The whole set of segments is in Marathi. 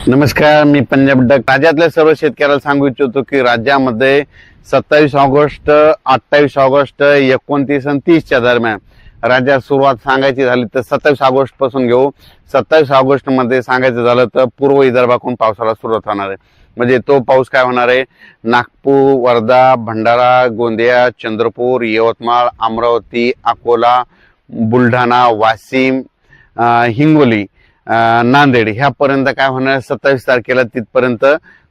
नमस्कार, मी पंजाब डक. राज्यातल्या सर्व शेतकऱ्याला सांगू इच्छितो की राज्यामध्ये 27 ऑगस्ट, 28 ऑगस्ट, 29 आणि 30च्या दरम्यान राज्यात सुरुवात सांगायची झाली तर 27 ऑगस्ट पासून घेऊ. 27 ऑगस्ट मध्ये सांगायचं झालं तर पूर्व विदर्भाकडून पावसाला सुरुवात होणार आहे. म्हणजे तो पाऊस काय होणार आहे, नागपूर, वर्धा, भंडारा, गोंदिया, चंद्रपूर, यवतमाळ, अमरावती, अकोला, बुलढाणा, वाशिम, हिंगोली, नांदेड ह्यापर्यंत काय होणार आहे, 27 तारखेला तिथपर्यंत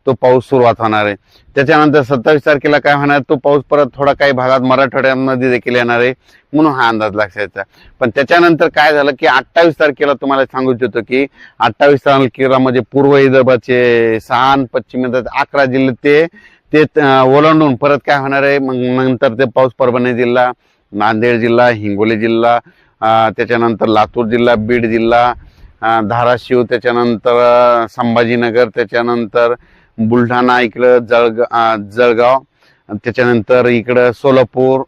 तो पाऊस सुरुवात होणार आहे. त्याच्यानंतर 27 तारखेला काय होणार, तो पाऊस परत थोडा काही भागात मराठवाड्यामध्ये देखील येणार आहे, म्हणून हा अंदाज लक्षात. पण त्याच्यानंतर काय झालं की 28 तारखेला तुम्हाला सांगू इच्छितो की 28 तारखेला म्हणजे पूर्व विदर्भाचे 6 आणि पश्चिम विदर्भाचे 11 जिल्हे ते ओलांडून परत काय होणार आहे, मग नंतर ते पाऊस परभणी जिल्हा, नांदेड जिल्हा, हिंगोली जिल्हा, त्याच्यानंतर लातूर जिल्हा, बीड जिल्हा, धाराशिव, त्याच्यानंतर संभाजीनगर, त्याच्यानंतर बुलढाणा, इकडं जळगाव, त्याच्यानंतर इकडं सोलापूर,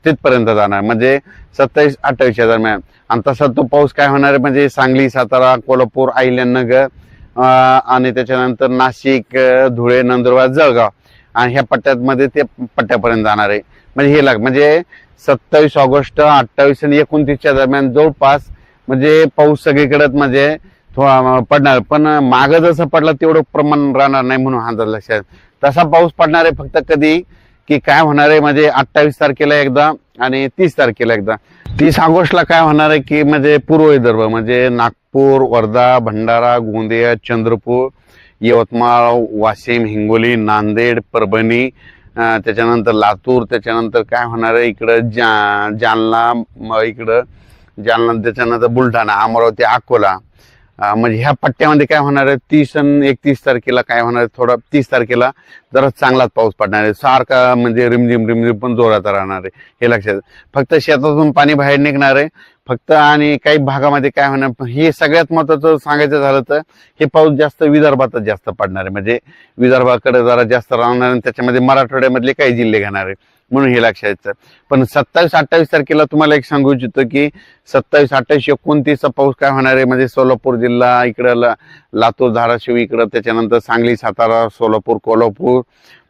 तिथपर्यंत जाणार. म्हणजे 27-28 दरम्यान. आणि तसा तो पाऊस काय होणार आहे म्हणजे सांगली, सातारा, कोल्हापूर, अहिल्यानगर आणि त्याच्यानंतर नाशिक, धुळे, नंदुरबार, जळगाव आणि ह्या पट्ट्यामध्ये ते पट्ट्यापर्यंत जाणार आहे. म्हणजे हे म्हणजे 27 ऑगस्ट, 28 आणि 29च्या दरम्यान जवळपास म्हणजे पाऊस सगळीकडेच म्हणजे थोडा पडणार. पण मागं जसं पडला तेवढं प्रमाण राहणार नाही, म्हणून हा लक्षात. तसा पाऊस पडणार आहे फक्त कधी की काय होणार आहे म्हणजे 28 तारखेला एकदा आणि 30 तारखेला एकदा. 30 ऑगस्टला काय होणार आहे की म्हणजे पूर्व विदर्भ म्हणजे नागपूर, वर्धा, भंडारा, गोंदिया, चंद्रपूर, यवतमाळ, वाशिम, हिंगोली, नांदेड, परभणी, त्याच्यानंतर लातूर, त्याच्यानंतर काय होणार आहे इकडं जालना, इकडं जालना, त्याच्यानंतर बुलढाणा, अमरावती, अकोला, म्हणजे ह्या पट्ट्यामध्ये काय होणार आहे 30 आणि 31 तारखेला काय होणार आहे, थोडा 30 तारखेला जरा चांगलाच पाऊस पडणार आहे. सारखा म्हणजे रिमझिम पण जोरात राहणार आहे, हे लक्षात. फक्त शेतातून पाणी बाहेर निघणार आहे फक्त. आणि काही भागामध्ये काय होणार, हे सगळ्यात महत्वाचं सांगायचं झालं तर हे पाऊस जास्त विदर्भातच जास्त पडणार आहे. म्हणजे विदर्भाकडे जरा जास्त राहणार आणि त्याच्यामध्ये मराठवाड्यामधले काही जिल्हे घेणार आहे, म्हणून हे लक्षात. पण 27-28 तारखेला तुम्हाला एक सांगू इच्छितो की 27, 28, 29चा पाऊस काय होणार आहे म्हणजे सोलापूर जिल्हा, इकडं लातूर, धाराशिव, इकडं त्याच्यानंतर सांगली, सातारा, सोलापूर, कोल्हापूर,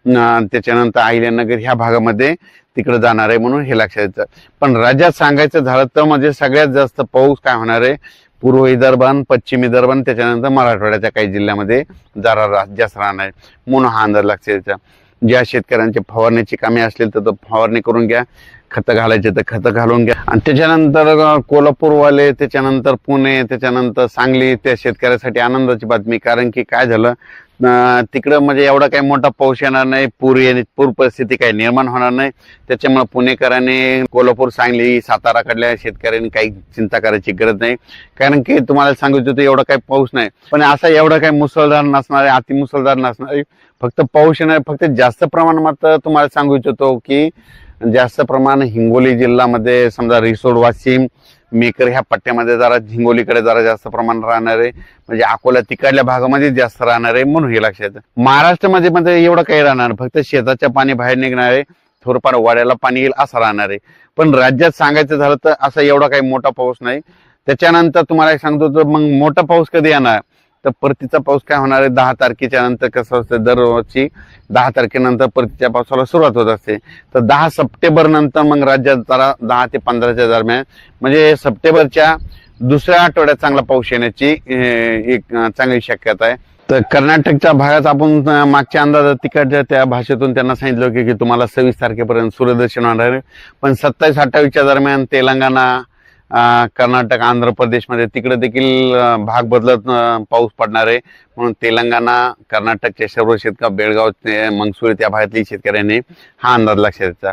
त्याच्यानंतर अहिल्यानगर ह्या भागामध्ये तिकडे जाणार आहे, म्हणून हे लक्षात. पण राज्यात सांगायचं झालं तर म्हणजे सगळ्यात जास्त पाऊस काय होणार आहे पूर्व विदर्भ, पश्चिम विदर्भ, त्याच्यानंतर मराठवाड्याच्या काही जिल्ह्यामध्ये जरा जास्त राहणार आहे, म्हणून हा अंदाज लक्षात. ज्या शेतकऱ्यांची फवारण्याची कामे असतील तर फवारणी करून घ्या, खतं घालायचे तर खतं घालून घ्या. आणि त्याच्यानंतर कोल्हापूरवाले, त्याच्यानंतर पुणे, त्याच्यानंतर सांगली, त्या शेतकऱ्यासाठी आनंदाची बातमी. कारण की काय झालं तिकडं म्हणजे एवढा काही मोठा पाऊस येणार नाही, पूर परिस्थिती काही निर्माण होणार नाही. त्याच्यामुळे पुणेकरांनी, कोल्हापूर, सांगली, साताराकडल्या शेतकऱ्यांनी काही चिंता करायची गरज नाही. कारण की तुम्हाला सांगू इच्छितो एवढा काही पाऊस नाही, पण असा एवढा काही मुसळधार नसणार आहे, अतिमुसळधार नसणार आहे. फक्त पाऊस येणार, फक्त जास्त प्रमाण मात्र तुम्हाला सांगू इच्छितो की जास्त प्रमाण हिंगोली जिल्ह्यामध्ये समजा रिसोड, वाशिम, मेकर ह्या पट्ट्यामध्ये जरा हिंगोलीकडे जरा जास्त प्रमाण राहणार आहे. म्हणजे अकोला तिकडल्या भागामध्ये जास्त राहणार आहे, म्हणून हे लक्षात. महाराष्ट्रामध्ये मध्ये एवढं काही राहणार, फक्त शेताच्या पाणी बाहेर निघणार आहे, थोडंफार वाड्याला पाणी येईल असं राहणार आहे. पण राज्यात सांगायचं झालं तर असा एवढा काही मोठा पाऊस नाही. त्याच्यानंतर तुम्हाला एक सांगतो तर मग मोठा पाऊस कधी येणार तर परतीचा पाऊस काय होणार आहे 10 तारखेच्या नंतर. कसं असतं दरवर्षी 10 तारखेनंतर परतीच्या पावसाला सुरुवात होत असते. तर 10 सप्टेंबर नंतर मग राज्यात जरा 10 ते 15च्या दरम्यान म्हणजे सप्टेंबरच्या दुसऱ्या आठवड्यात चांगला पाऊस येण्याची एक चांगली शक्यता आहे. तर कर्नाटकच्या भागात आपण मागच्या अंदाजात तिकडच्या त्या भाषेतून त्यांना सांगितलं की तुम्हाला 26 तारखेपर्यंत सूर्यदर्शन होणार आहे. पण 27-28च्या दरम्यान तेलंगणा, कर्नाटक, आंध्र प्रदेशमध्ये तिकडे देखील भाग बदलत पाऊस पडणार आहे. म्हणून तेलंगणा, कर्नाटकच्या सर्व शेतकरी, बेळगाव, मंगसुरी त्या भागातली शेतकऱ्यांनी हा अंदाज लक्षात घ्यायचा.